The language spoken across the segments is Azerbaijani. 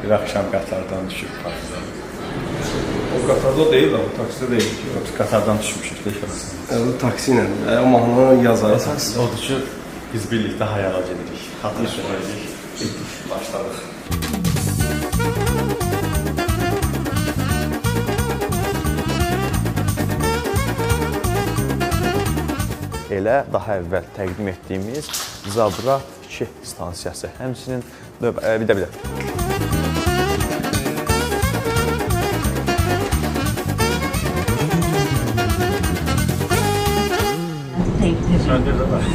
Bir axşam qatardan düşüb taksidən. O qatarda deyil ama taksidə deyil ki. Qatardan düşmüşük də şəxsən. O taksi ilə, o mahnını yazarıq. Əsas odur ki, biz birlikdə hayala gedirik. Xatır şəhərlik, başladıq. Elə daha əvvəl təqdim etdiyimiz Zabrat 2 stansiyası. Həmçinin bir də. Söndür də bax.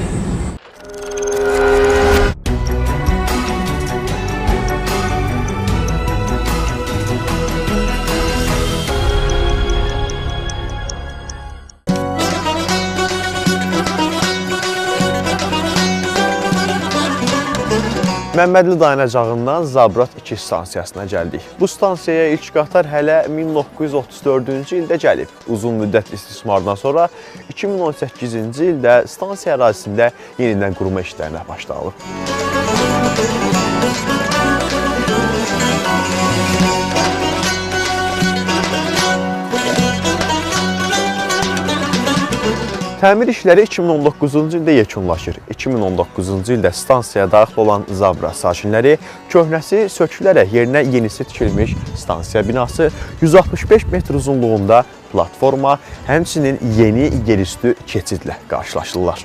Məmmədli dayanacağından Zabrat 2 stansiyasına gəldik. Bu stansiyaya ilk qatar hələ 1934-cü ildə gəlib. Uzun müddət istismardan sonra 2018-ci ildə stansiya ərazisində yenidən qurma işlərinə başlanılıb. Təmir işləri 2019-cu ildə yekunlaşır. 2019-cu ildə stansiyaya daxil olan Zabrat sakinləri köhnəsi sökülərək yerinə yenisi tikilmiş stansiya binası, 165 metr uzunluğunda platforma, həmçinin yeni yerüstü keçidlə qarşılaşırlar.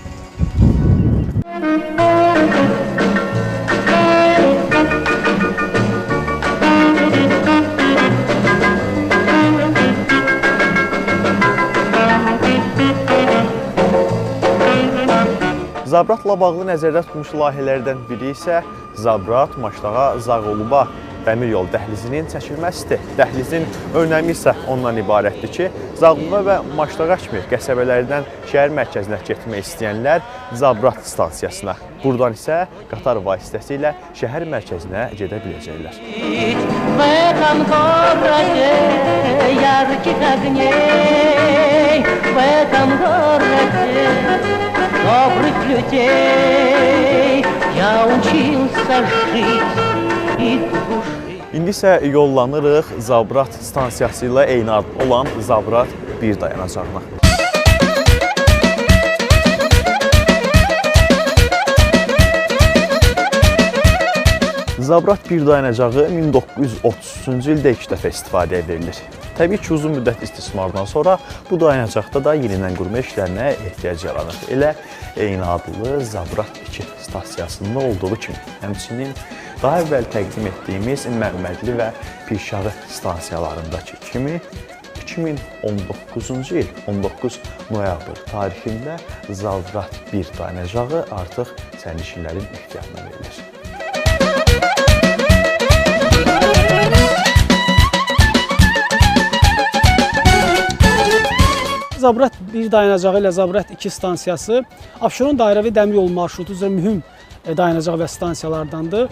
Zabratla bağlı nəzərdə tutmuş layihələrdən biri isə Zabrat, Maşdağa, Zağuluba dəmir yol dəhlizinin çəkilməsidir. Dəhlizin önəmi isə ondan ibarətdir ki, Zağuluba və Maşdağa kimi qəsəbələrdən şəhər mərkəzinə getmək istəyənlər Zabrat stansiyasına, buradan isə qatar vasitəsilə şəhər mərkəzinə gedə biləcəklər. Добрых людей я учился жить и души. İndi isə yollanırıq Zabrat stansiyası ilə eyni adlı olan Zabrat 1 dayanacağına. Zabrat 1 dayanacağı 1933-cü ildə ilk dəfə istifadəyə verilir. Təbii ki, uzun müddət istismardan sonra bu dayanacaqda da yenidən qurma işlərinə ehtiyac yaranır. Elə eyni adlı Zabrat 2 stansiyasında olduğu kimi, həmçinin daha əvvəl təqdim etdiyimiz Məmmədli və Pirşağı stansiyalarındakı kimi 2019-cu il 19 noyabr tarixində Zabrat 1 dayanacağı artıq sərnişinlərin ixtiyarına verilir. Zabrat 1 dayanacağı ilə Zabrat 2 stansiyası Abşeron dairəvi dəmir yolu marşrutu üzrə mühüm dayanacaq və stansiyalardandır.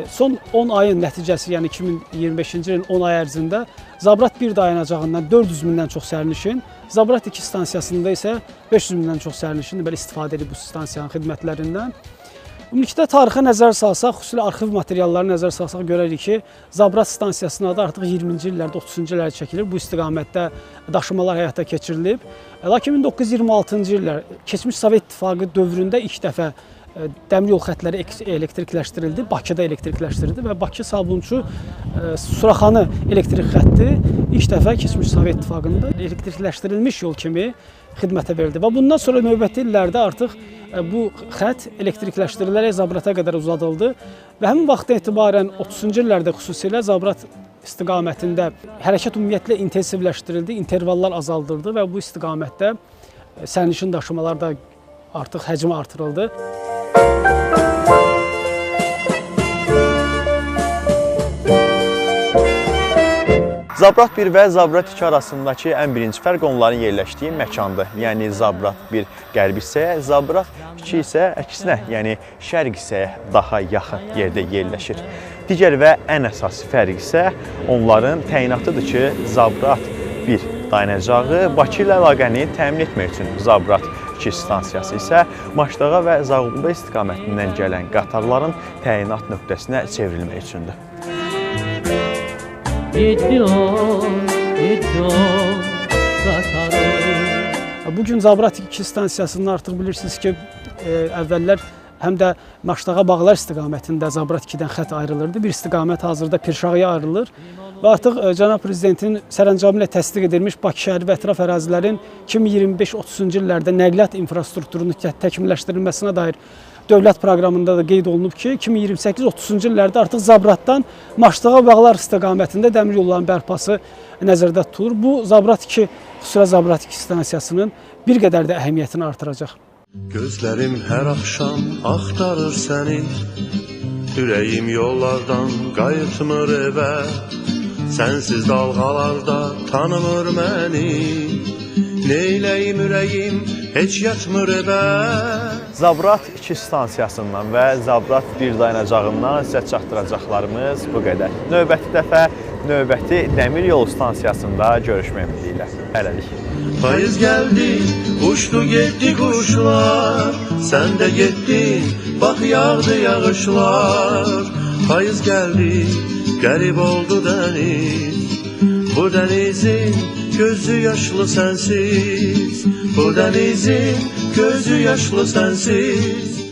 Son 10 ayın nəticəsi, yəni 2025-ci ilin 10 ay ərzində Zabrat 1 dayanacağından 400 mindən çox sərnişin, Zabrat 2 stansiyasında isə 500 mindən çox sərnişin istifadə edib bu stansiyanın xidmətlərindən. Ümumilikdə tarixə nəzər salsaq, xüsusilə arxiv materiallarına nəzər salsaq görərik ki, Zabrat stansiyasına da artıq 20-ci illərdə, 30-cu illərdə çəkilir. Bu istiqamətdə daşımalar həyata keçirilib. Lakin 1926-cı illər keçmiş Sovet İttifaqı dövründə ilk dəfə dəmir yol xətləri elektrikləşdirildi, Bakıda elektrikləşdirildi və Bakı Sabunçu Suraxanı elektrik xətti ilk dəfə keçmiş Sovet İttifaqında elektrikləşdirilmiş yol kimi xidmətə verildi. Və bundan sonra növbəti illərdə artıq bu xətt elektrikləşdirilərək Zabrata qədər uzadıldı və həmin vaxtdan etibarən 30-cu illərdə xüsusilə Zabrat istiqamətində hərəkət ümumiyyətlə intensivləşdirildi, intervallar azaldıldı və bu istiqamətdə sərnişin daşımalarda artıq həcmi artırıldı. Zabrat 1 və Zabrat 2 arasındakı ən birinci fərq onların yerləşdiyi məkandır. Yəni Zabrat 1 qərb hissəyə, Zabrat 2 isə əksinə, yəni şərq hissəyə daha yaxın yerdə yerləşir. Digər və ən əsas fərq isə onların təyinatıdır ki, Zabrat 1 dayanacağı Bakı ilə əlaqəni təmin etmək üçün, Zabrat 2 stansiyası isə Maşdağa və Zağuluba istiqamətindən gələn qatarların təyinat nöqtəsinə çevrilmək üçündür. ediyor qatarı. Bugün Zabrat 2 stansiyasında artıq bilirsiniz ki, əvvəllər həm də Maşdağa Bağlar istiqamətində Zabrat 2-dən xətt ayrılırdı. Bir istiqamət hazırda Pirşağıya ayrılır və artıq Cənab Prezidentin sərəncamı ilə təsdiq edilmiş Bakı şəhəri və ətraf ərazilərin 2025-30-cu illərdə nəqliyyat infrastrukturunun təkmilləşdirilməsinə dair dövlət proqramında da qeyd olunub ki, 2028-30-cu illərdə artıq Zabratdan Maşdağa Bağlar istiqamətində dəmir yollarının bərpası nəzərdə tutulur. Bu Zabrat 2, xüsusilə Zabrat 2 stansiyasının bir qədər də əhəmiyyətini artıracaq. Gözlərim hər axşam axtarır səni, ürəyim yollardan qayıtmır evə, sənsiz dalğalarda tanımır məni, neyləyim ürəyim heç yatmır evə. Zabrat 2 stansiyasından və Zabrat 1 dayanacağından sizə çatdıracaqlarımız bu qədər. Növbəti dəfə növbəti dəmir yolu stansiyasında görüşmək ümidi ilə. Hələlik. Payız gəldi, uçdu getdi quşlar, sən də getdin, bax yağdı yağışlar. Payız gəldi, qərib oldu dəniz, bu dənizin gözü yaşlı sənsiz, bu dənizin gözü yaşlı sənsiz.